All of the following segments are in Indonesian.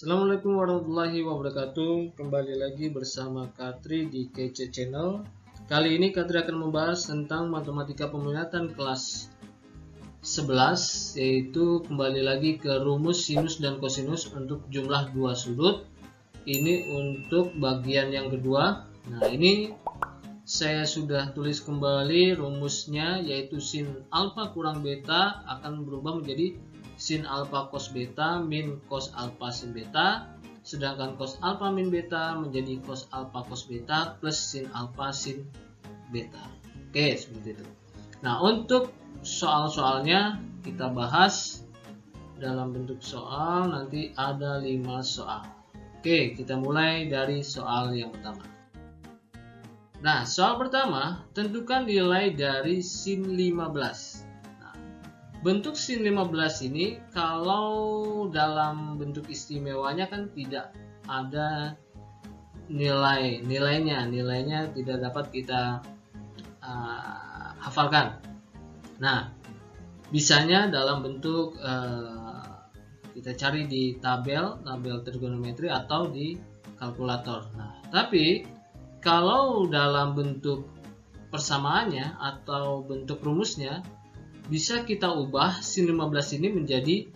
Assalamualaikum warahmatullahi wabarakatuh. Kembali lagi bersama Katri di Kece Channel. Kali ini Katri akan membahas tentang matematika peminatan kelas 11, yaitu kembali lagi ke rumus sinus dan kosinus untuk jumlah dua sudut. Ini untuk bagian yang kedua. Nah, ini saya sudah tulis kembali rumusnya, yaitu sin alfa kurang beta akan berubah menjadi sin alfa cos beta min cos alfa sin beta, sedangkan cos alfa min beta menjadi cos alfa cos beta plus sin alfa sin beta. Oke, seperti itu. Nah, untuk soal-soalnya kita bahas dalam bentuk soal, nanti ada 5 soal. Oke, kita mulai dari soal yang pertama. Nah, soal pertama, tentukan nilai dari sin 15. Bentuk sin 15 ini kalau dalam bentuk istimewanya kan tidak ada nilainya tidak dapat kita hafalkan. Nah, bisanya dalam bentuk kita cari di tabel trigonometri atau di kalkulator. Nah, tapi kalau dalam bentuk persamaannya atau bentuk rumusnya, bisa kita ubah sin 15 ini menjadi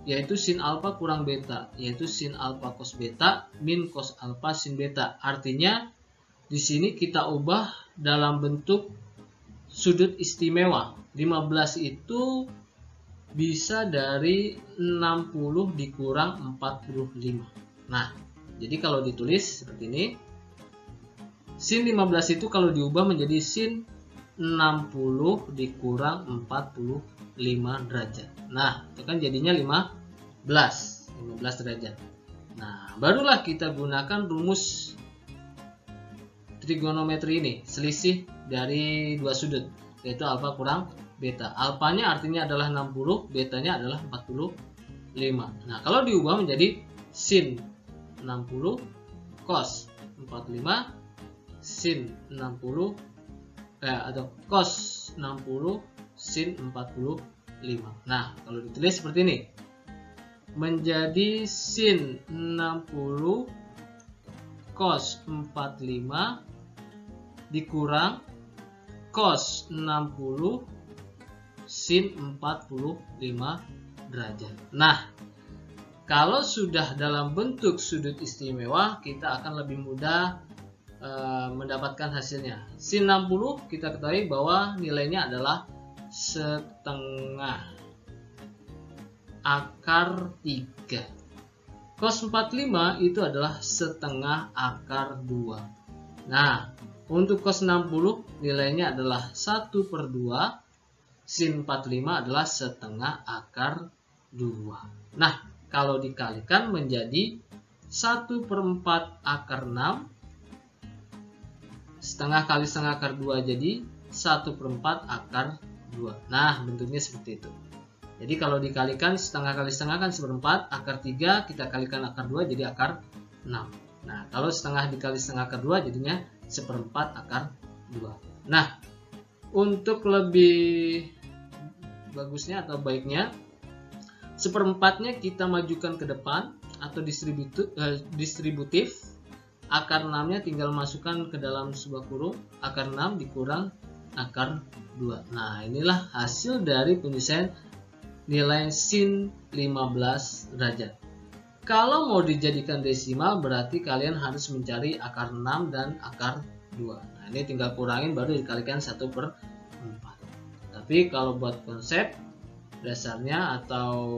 yaitu sin alfa kurang beta, yaitu sin alfa cos beta min cos alfa sin beta. Artinya di sini kita ubah dalam bentuk sudut istimewa. 15 itu bisa dari 60 dikurang 45. Nah, jadi kalau ditulis seperti ini, sin 15 itu kalau diubah menjadi sin 60 dikurang 45 derajat. Nah, itu kan jadinya 15 derajat. Nah, barulah kita gunakan rumus trigonometri ini, selisih dari dua sudut, yaitu alfa kurang beta. Alfanya artinya adalah 60, betanya adalah 45. Nah, kalau diubah menjadi sin 60 cos 45 sin 60 atau cos 60 sin 45. Nah, kalau ditulis seperti ini, menjadi sin 60 cos 45 dikurang cos 60 sin 45 derajat. Nah, kalau sudah dalam bentuk sudut istimewa, kita akan lebih mudah mendapatkan hasilnya. Sin 60 kita ketahui bahwa nilainya adalah setengah akar 3. Cos 45 itu adalah setengah akar 2. Nah, untuk cos 60 nilainya adalah 1/2. Sin 45 adalah setengah akar 2. Nah, kalau dikalikan menjadi 1/4 akar 6. Setengah kali setengah akar 2 jadi 1/4 akar 2. Nah, bentuknya seperti itu. Jadi kalau dikalikan setengah kali setengah kan 1/4, akar 3 kita kalikan akar 2 jadi akar 6. Nah, kalau setengah dikali setengah akar 2 jadinya 1/4 akar 2. Nah, untuk lebih bagusnya atau baiknya, 1/4-nya kita majukan ke depan atau distributif. Akar 6-nya tinggal masukkan ke dalam sebuah kurung, akar 6 dikurang akar 2. Nah, inilah hasil dari penyelesaian nilai sin 15 derajat. Kalau mau dijadikan desimal, berarti kalian harus mencari akar 6 dan akar 2. Nah, ini tinggal kurangin baru dikalikan 1/4. Tapi kalau buat konsep dasarnya atau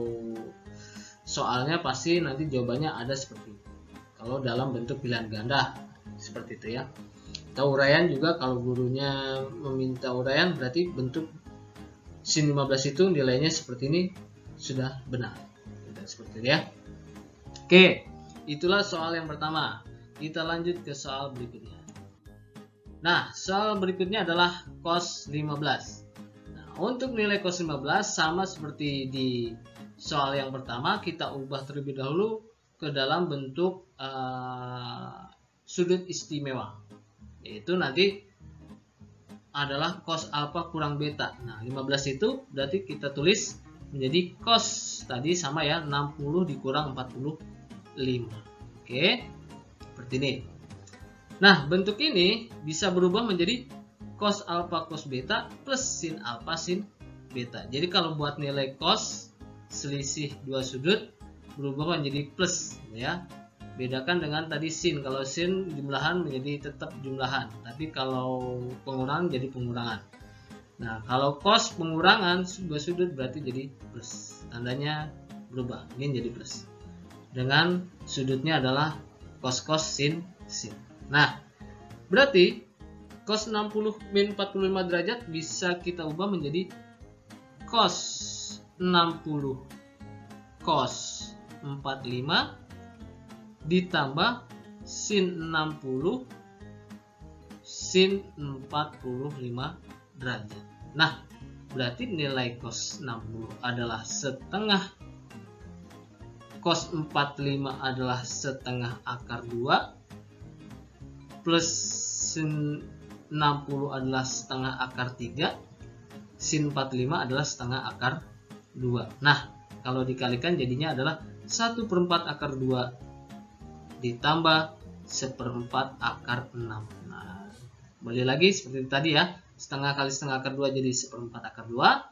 soalnya pasti nanti jawabannya ada seperti itu. Kalau dalam bentuk pilihan ganda seperti itu ya. Atau uraian juga, kalau gurunya meminta uraian berarti bentuk sin 15 itu nilainya seperti ini sudah benar. Seperti itu ya. Oke, itulah soal yang pertama. Kita lanjut ke soal berikutnya. Nah, soal berikutnya adalah cos 15. Nah, untuk nilai cos 15 sama seperti di soal yang pertama, kita ubah terlebih dahulu ke dalam bentuk sudut istimewa, yaitu nanti adalah cos alfa kurang beta. Nah, 15 itu berarti kita tulis menjadi cos tadi sama ya, 60 dikurang 45. Oke, seperti ini. Nah, bentuk ini bisa berubah menjadi cos alfa cos beta plus sin alfa sin beta. Jadi kalau buat nilai cos selisih dua sudut berubah menjadi plus ya. Bedakan dengan tadi sin. Kalau sin jumlahan menjadi tetap jumlahan, tapi kalau pengurangan jadi pengurangan. Nah, kalau cos pengurangan dua sudut berarti jadi plus. Tandanya berubah. Ini jadi plus. Dengan sudutnya adalah cos sin sin. Nah, berarti cos 60 min 45 derajat bisa kita ubah menjadi cos 60 cos 45 ditambah sin 60 sin 45 derajat. Nah, berarti nilai cos 60 adalah setengah cos 45 adalah setengah akar 2 plus sin 60 adalah setengah akar 3, sin 45 adalah setengah akar 2. Nah, kalau dikalikan jadinya adalah 1/4 akar 2 ditambah 1/4 akar 6. Nah, kembali lagi seperti tadi ya, setengah kali setengah akar 2 jadi 1/4 akar 2,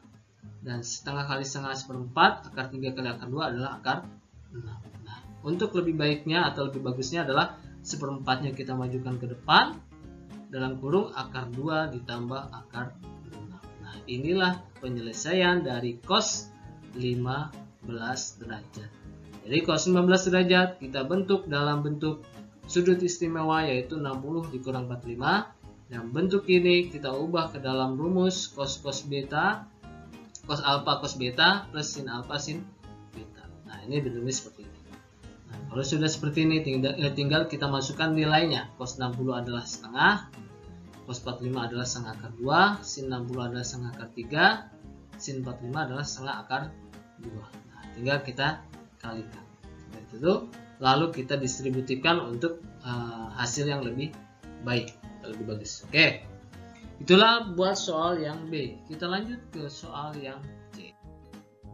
dan setengah kali setengah 1/4 akar 3 kali akar 2 adalah akar 6. Nah, untuk lebih baiknya atau lebih bagusnya adalah 1/4-nya kita majukan ke depan, dalam kurung akar 2 ditambah akar 6. Nah, inilah penyelesaian dari cos 15 derajat. Jadi cos 15 derajat kita bentuk dalam bentuk sudut istimewa yaitu 60 dikurang 45, dan bentuk ini kita ubah ke dalam rumus cos beta, cos alfa cos beta plus sin alfa sin beta. Nah, ini bentuknya seperti ini. Nah, kalau sudah seperti ini tinggal kita masukkan nilainya. Cos 60 adalah setengah, cos 45 adalah setengah akar 2, sin 60 adalah setengah akar 3, sin 45 adalah setengah akar 2. Nah, tinggal kita kalikan seperti itu, lalu kita distributifkan untuk hasil yang lebih baik, lebih bagus. Oke, itulah buat soal yang B. Kita lanjut ke soal yang C.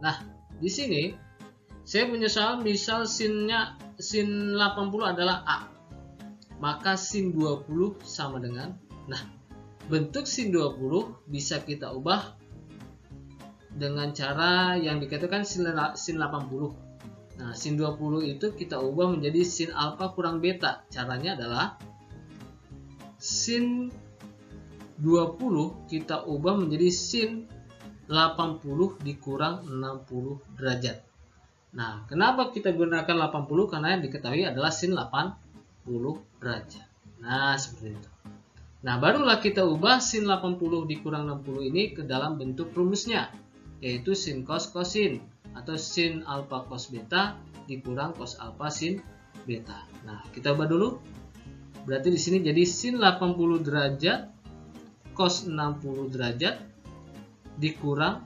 Nah, di sini saya punya soal misal sin 80 adalah A, maka sin 20 sama dengan, nah, bentuk sin 20 bisa kita ubah dengan cara yang dikatakan sin 80. Nah, sin 20 itu kita ubah menjadi sin alfa kurang beta. Caranya adalah sin 20 kita ubah menjadi sin 80 dikurang 60 derajat. Nah, kenapa kita gunakan 80? Karena yang diketahui adalah sin 80 derajat. Nah, seperti itu. Nah, barulah kita ubah sin 80 dikurang 60 ini ke dalam bentuk rumusnya, yaitu sin cos sin, atau sin alfa cos beta dikurang cos alfa sin beta. Nah, kita ubah dulu. Berarti di sini jadi sin 80 derajat cos 60 derajat dikurang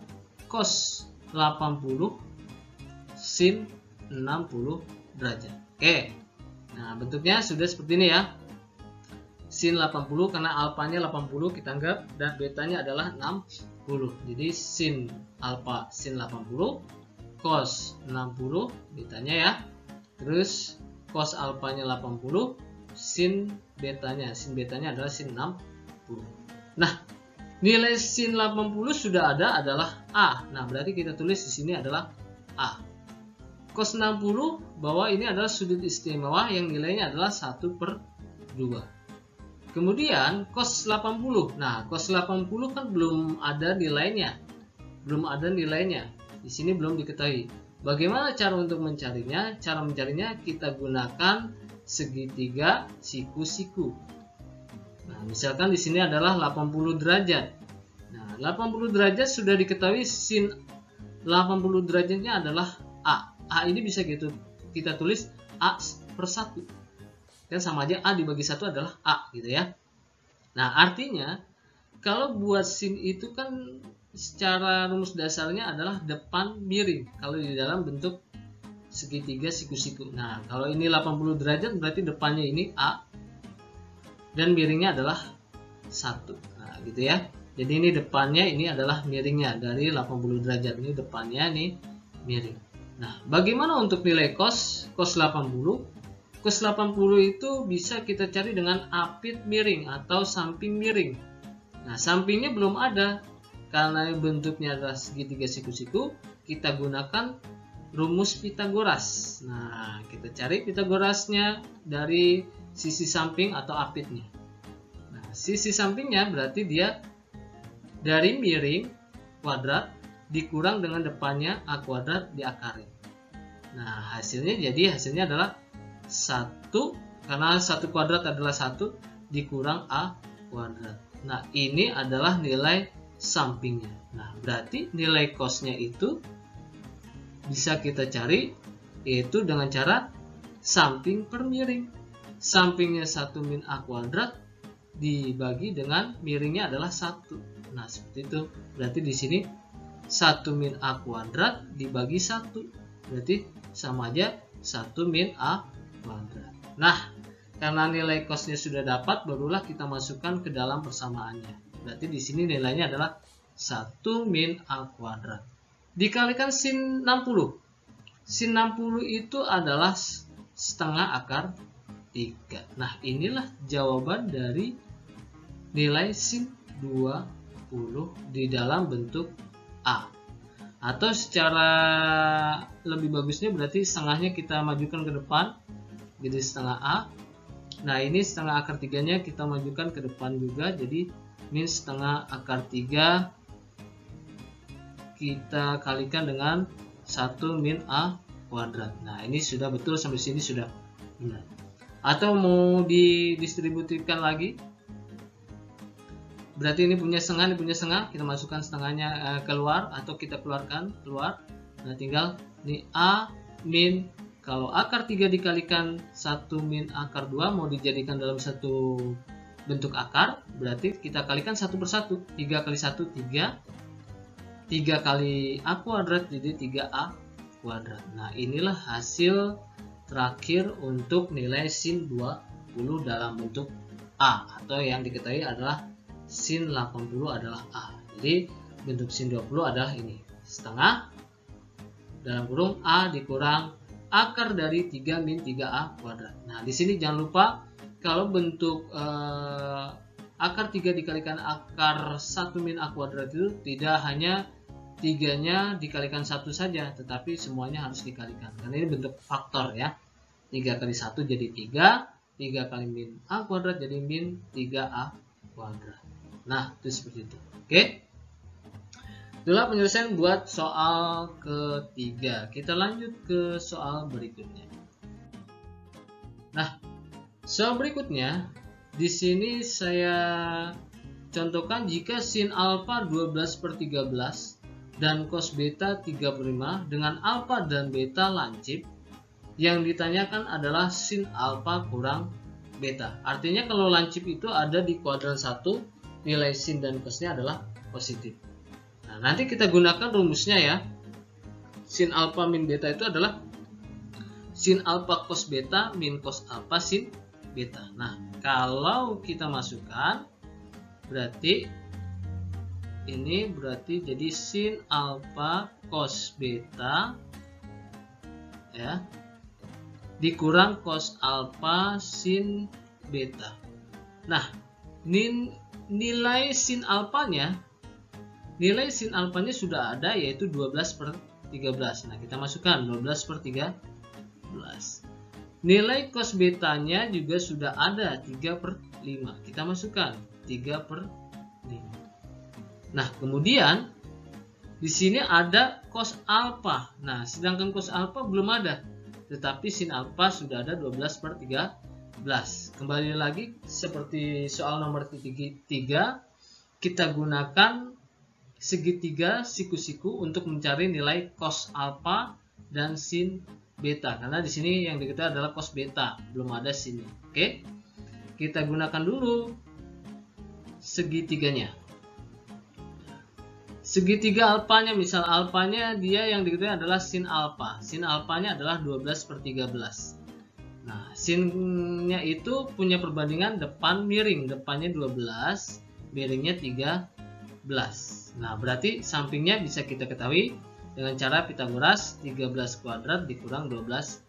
cos 80 sin 60 derajat. Oke. Nah, bentuknya sudah seperti ini ya. Sin 80 karena alfanya 80 kita anggap dan betanya adalah 60. Jadi sin alfa sin 80 cos 60 betanya ya, terus cos alfanya 80 sin betanya adalah sin 60. Nah, nilai sin 80 sudah ada adalah A. Nah, berarti kita tulis di sini adalah A. Cos 60 bahwa ini adalah sudut istimewa yang nilainya adalah 1/2. Kemudian cos 80. Nah, cos 80 kan belum ada nilainya. Di sini belum diketahui. Bagaimana cara untuk mencarinya? Cara mencarinya kita gunakan segitiga siku-siku. Nah, misalkan di sini adalah 80 derajat. Nah, 80 derajat sudah diketahui sin 80 derajatnya adalah A. A ini bisa kita tulis A/1. Kan sama aja A dibagi 1 adalah A gitu ya. Nah, artinya kalau buat sin itu kan secara rumus dasarnya adalah depan miring kalau di dalam bentuk segitiga siku-siku. Nah, kalau ini 80 derajat berarti depannya ini A dan miringnya adalah 1. Nah, gitu ya. Jadi ini depannya ini adalah miringnya dari 80 derajat. Ini depannya nih miring. Nah, bagaimana untuk nilai cos? cos 80. Cos 80 itu bisa kita cari dengan apit miring atau samping miring. Nah, sampingnya belum ada. Karena bentuknya adalah segitiga siku-siku, kita gunakan rumus Pitagoras. Nah, kita cari Pitagorasnya dari sisi samping atau apitnya. Nah, sisi sampingnya berarti dia dari miring kuadrat dikurang dengan depannya A kuadrat diakarin. Nah, hasilnya adalah 1, karena 1 kuadrat adalah 1 dikurang A kuadrat. Nah, ini adalah nilai sampingnya. Nah, berarti nilai cosnya itu bisa kita cari yaitu dengan cara samping per miring. Sampingnya 1 min A kuadrat dibagi dengan miringnya adalah 1. Nah, seperti itu. Berarti di sini 1 min A kuadrat dibagi 1. Berarti sama aja 1 min A kuadrat. Nah, karena nilai cosnya sudah dapat, barulah kita masukkan ke dalam persamaannya. Berarti di sini nilainya adalah 1 min A kuadrat. Dikalikan sin 60. Sin 60 itu adalah setengah akar 3. Nah, inilah jawaban dari nilai sin 20 di dalam bentuk A. Atau secara lebih bagusnya berarti setengahnya kita majukan ke depan, jadi setengah A. Nah, ini setengah akar 3-nya kita majukan ke depan juga, jadi min setengah akar 3 kita kalikan dengan 1 min A kuadrat. Nah, ini sudah betul, sampai sini sudah benar. Atau mau didistribusikan lagi, berarti ini punya setengah, kita masukkan setengahnya keluar atau kita keluarkan keluar. Nah, tinggal ini A min, kalau akar 3 dikalikan 1 min akar 2 mau dijadikan dalam satu bentuk akar, berarti kita kalikan 1 per 1. 3 kali 1 3. 3 kali A kuadrat jadi 3A kuadrat. Nah, inilah hasil terakhir untuk nilai sin 20 dalam bentuk A, atau yang diketahui adalah sin 80 adalah A. Jadi bentuk sin 20 adalah ini, setengah dalam kurung A dikurang akar dari 3 min 3A kuadrat. Nah, di sini jangan lupa kalau bentuk akar 3 dikalikan akar 1 min A kuadrat itu tidak hanya 3-nya dikalikan 1 saja, tetapi semuanya harus dikalikan. Karena ini bentuk faktor ya. 3 kali 1 jadi 3, 3 kali min A kuadrat jadi min 3A kuadrat. Nah, itu seperti itu. Oke. Itulah penyelesaian buat soal ketiga. Kita lanjut ke soal berikutnya. Nah, soal berikutnya, di sini saya contohkan jika sin alfa 12 per 13 dan cos beta 3/5 dengan alfa dan beta lancip, yang ditanyakan adalah sin alfa kurang beta. Artinya kalau lancip itu ada di kuadran 1, nilai sin dan cosnya adalah positif. Nah, nanti kita gunakan rumusnya ya. Sin alfa min beta itu adalah sin alfa cos beta min cos alfa sin beta. Nah, kalau kita masukkan berarti ini berarti jadi sin alfa cos beta ya dikurang cos alfa sin beta. Nah, nilai sin alfanya sudah ada, yaitu 12 per 13. Nah, kita masukkan 12 per 13. Nilai cos betanya juga sudah ada, 3 per 5. Kita masukkan 3 per 5. Nah, kemudian di sini ada cos alfa. Nah, sedangkan cos alfa belum ada, tetapi sin alfa sudah ada 12 per 13. Kembali lagi seperti soal nomor 3, kita gunakan segitiga siku-siku untuk mencari nilai cos alfa dan sin beta. Karena di sini yang diketahui adalah cos beta, belum ada sinnya. Oke. Kita gunakan dulu segitiganya. Segitiga alfanya, misal alfanya dia yang diketahui adalah sin alfa. Sin alfanya adalah 12 per 13. Nah, sinnya itu punya perbandingan depan miring. Depannya 12, miringnya 13. Nah, berarti sampingnya bisa kita ketahui dengan cara Pitagoras, 13 kuadrat dikurang 12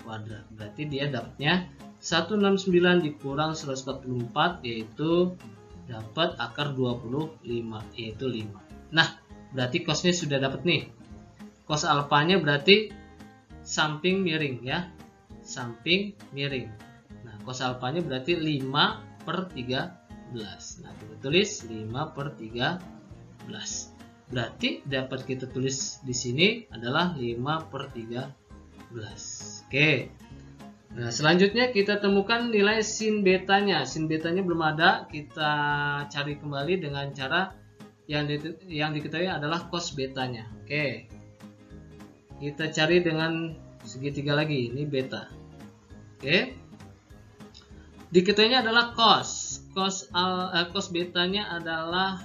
kuadrat. Berarti dia dapatnya 169 dikurang 144, yaitu dapat akar 25, yaitu 5. Nah, berarti cosnya sudah dapat nih. Cos alfanya berarti samping miring ya, samping miring. Nah, cos alfanya berarti 5/13. Nah, kita tulis 5/13. Berarti dapat kita tulis di sini adalah 5/13. Oke. Nah, selanjutnya kita temukan nilai sin betanya. Sin betanya belum ada, kita cari kembali dengan cara yang diketahui adalah cos betanya. Oke. Kita cari dengan segitiga lagi, ini beta. Oke. Diketahuinya adalah cos. Cos betanya adalah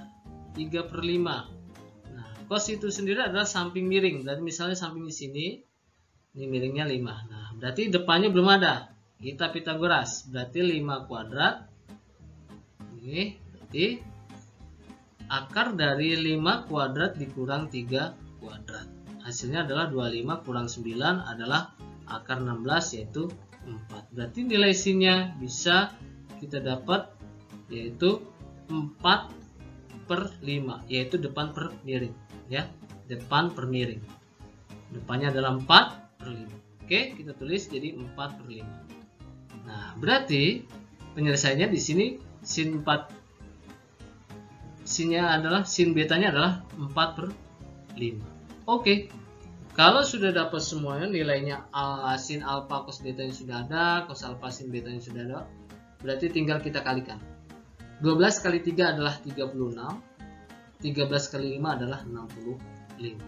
3/5. Nah, cos itu sendiri adalah samping miring. Berarti misalnya samping di sini, ini miringnya 5. Nah, berarti depannya belum ada. Kita Pitagoras. Berarti 5 kuadrat. Ini berarti akar dari 5 kuadrat dikurang 3 kuadrat. Hasilnya adalah 25 kurang 9 adalah akar 16, yaitu 4. Berarti nilai sinnya bisa kita dapat yaitu 4/5, yaitu depan per miring ya, depan per miring. Depannya adalah 4/5. Oke, kita tulis jadi 4/5. Nah, berarti penyelesaiannya di sini sin betanya adalah 4/5. Oke. Kalau sudah dapat semuanya nilainya, sin alfa cos betanya sudah ada, cos alfa sin betanya sudah ada, berarti tinggal kita kalikan. 12 kali 3 adalah 36, 13 kali 5 adalah 65.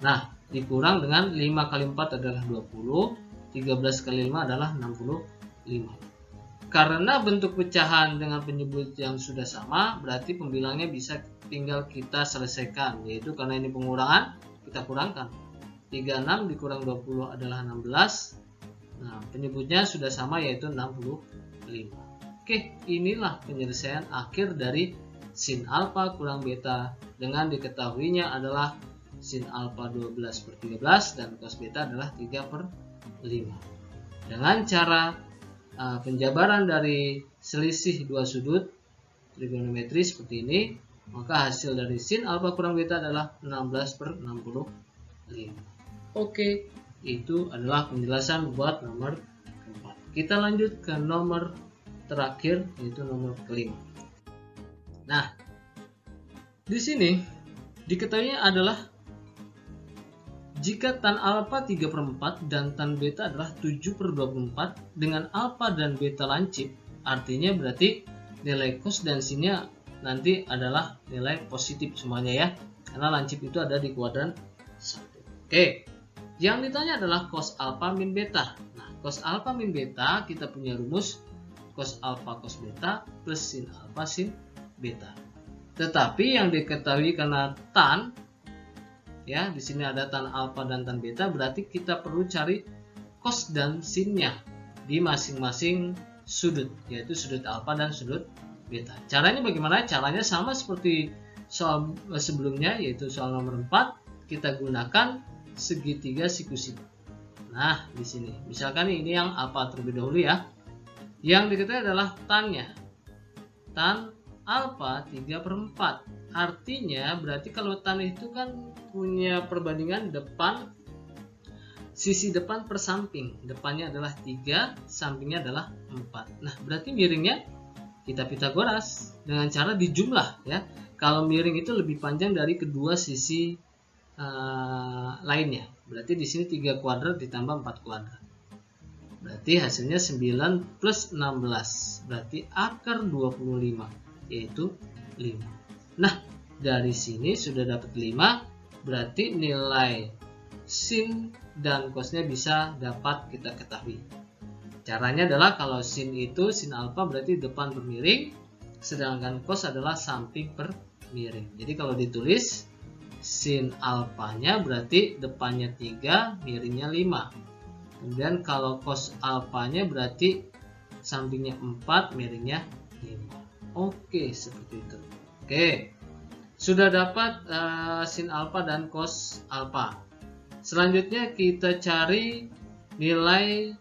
Nah, dikurang dengan 5 kali 4 adalah 20, 13 kali 5 adalah 65. Karena bentuk pecahan dengan penyebut yang sudah sama, berarti pembilangnya bisa tinggal kita selesaikan, yaitu karena ini pengurangan, kita kurangkan. 36 dikurang 20 adalah 16. Nah, penyebutnya sudah sama, yaitu 65. Oke, inilah penyelesaian akhir dari sin alfa kurang beta dengan diketahuinya adalah sin alfa 12/13 dan cos beta adalah 3/5. Dengan cara penjabaran dari selisih dua sudut trigonometri seperti ini, maka hasil dari sin alfa kurang beta adalah 16/65. Oke, itu adalah penjelasan buat nomor keempat. Kita lanjut ke nomor terakhir, yaitu nomor kelima. Nah, di sini diketahuinya adalah jika tan alfa 3/4 dan tan beta adalah 7/24 dengan alfa dan beta lancip, artinya berarti nilai cos dan sinnya nanti adalah nilai positif semuanya ya, karena lancip itu ada di kuadran 1. Oke, yang ditanya adalah cos alfa min beta. Nah, cos alfa min beta kita punya rumus cos alfa cos beta plus sin alfa sin beta. Tetapi yang diketahui karena tan ya, di sini ada tan alfa dan tan beta, berarti kita perlu cari cos dan sinnya di masing-masing sudut, yaitu sudut alfa dan sudut beta. Caranya bagaimana? Caranya sama seperti soal sebelumnya, yaitu soal nomor 4, kita gunakan segitiga sikusida. Nah, di sini misalkan ini yang alfa terlebih dahulu ya. Yang diketahui adalah tannya. Tan alfa 3/4. Artinya berarti kalau tan itu kan punya perbandingan depan, sisi depan per samping. Depannya adalah 3, sampingnya adalah 4. Nah, berarti miringnya kita Pitagoras dengan cara dijumlah ya. Kalau miring itu lebih panjang dari kedua sisi lainnya. Berarti di sini 3 kuadrat ditambah 4 kuadrat. Berarti hasilnya 9 plus 16. Berarti akar 25, yaitu 5. Nah, dari sini sudah dapat 5. Berarti nilai sin dan cosnya bisa dapat kita ketahui. Caranya adalah kalau sin itu sin alfa berarti depan per miring, sedangkan cos adalah samping per miring. Jadi kalau ditulis sin alfanya berarti depannya 3, miringnya 5. Kemudian kalau cos alfanya berarti sampingnya 4, miringnya 5. Oke, seperti itu. Oke, sudah dapat sin alfa dan cos alfa. Selanjutnya kita cari nilai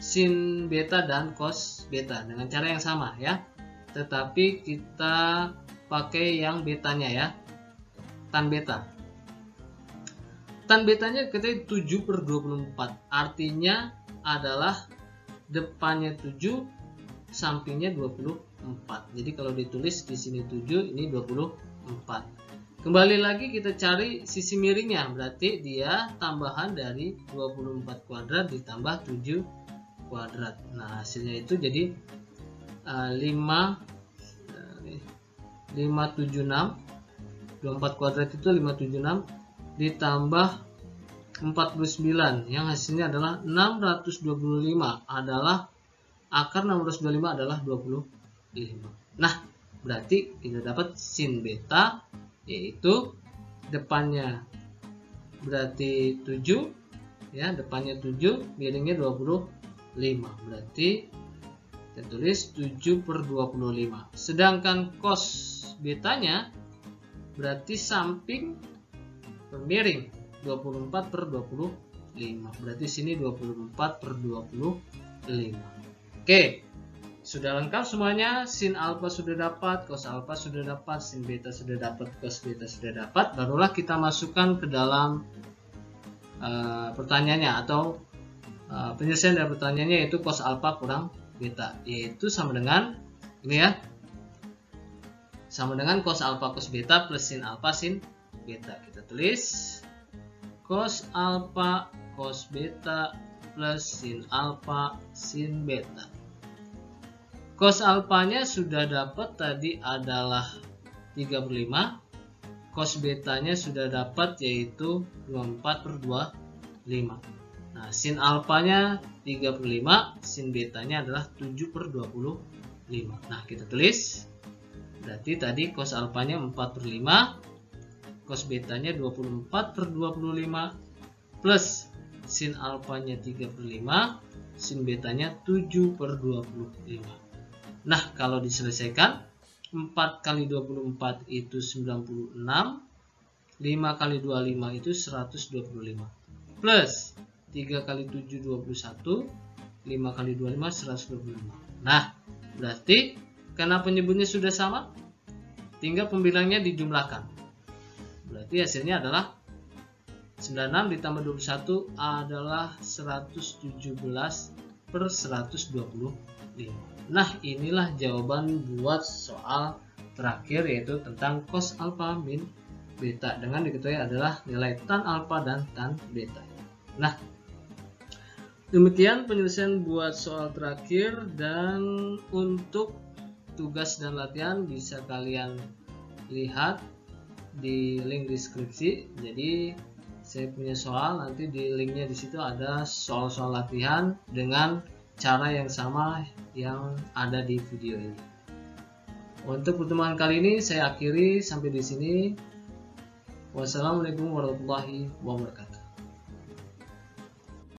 sin beta dan cos beta dengan cara yang sama ya, tetapi kita pakai yang betanya ya, tan beta. Tan betanya kita 7/24, artinya adalah depannya 7, sampingnya 24. Jadi kalau ditulis di sini 7, ini 24. Kembali lagi kita cari sisi miringnya, berarti dia tambahan dari 24 kuadrat ditambah 7 kuadrat. Nah, hasilnya itu jadi 576. 24 kuadrat itu 576 ditambah 49 yang hasilnya adalah 625, adalah akar 625 adalah 25. Nah, berarti kita dapat sin beta, yaitu depannya berarti 7 ya, depannya 7, miringnya 25. Berarti kita tulis 7/25. Sedangkan cos betanya berarti samping per miring 24/25. Berarti sini 24/25. Oke, sudah lengkap semuanya. Sin alfa sudah dapat, cos alfa sudah dapat, sin beta sudah dapat, cos beta sudah dapat. Barulah kita masukkan ke dalam pertanyaannya atau penyelesaian dari pertanyaannya, yaitu cos alfa kurang beta, yaitu sama dengan ini ya, sama dengan cos alfa cos beta plus sin alfa sin beta. Kita tulis cos alfa cos beta plus sin alfa sin beta. Cos alfanya sudah dapat tadi adalah 35, cos betanya sudah dapat yaitu 24/25. Nah, sin alfanya 35, sin betanya adalah 7/25. Nah, kita tulis berarti tadi cos alfanya 4/5, cos betanya 24/25 plus sin alfanya 3/5, sin betanya 7/25. Nah, kalau diselesaikan 4 kali 24 itu 96, 5 kali 25 itu 125, plus 3 kali 7 21, 5 kali 25 125. Nah, berarti karena penyebutnya sudah sama, tinggal pembilangnya dijumlahkan. Berarti hasilnya adalah 96 ditambah 21 adalah 117/125. Nah, inilah jawaban buat soal terakhir, yaitu tentang cos alfa min beta dengan diketahui adalah nilai tan alfa dan tan beta. Nah, demikian penyelesaian buat soal terakhir, dan untuk tugas dan latihan bisa kalian lihat di link deskripsi. Jadi saya punya soal, nanti di linknya di situ ada soal-soal latihan dengan cara yang sama yang ada di video ini. Untuk pertemuan kali ini saya akhiri sampai di sini. Wassalamualaikum warahmatullahi wabarakatuh.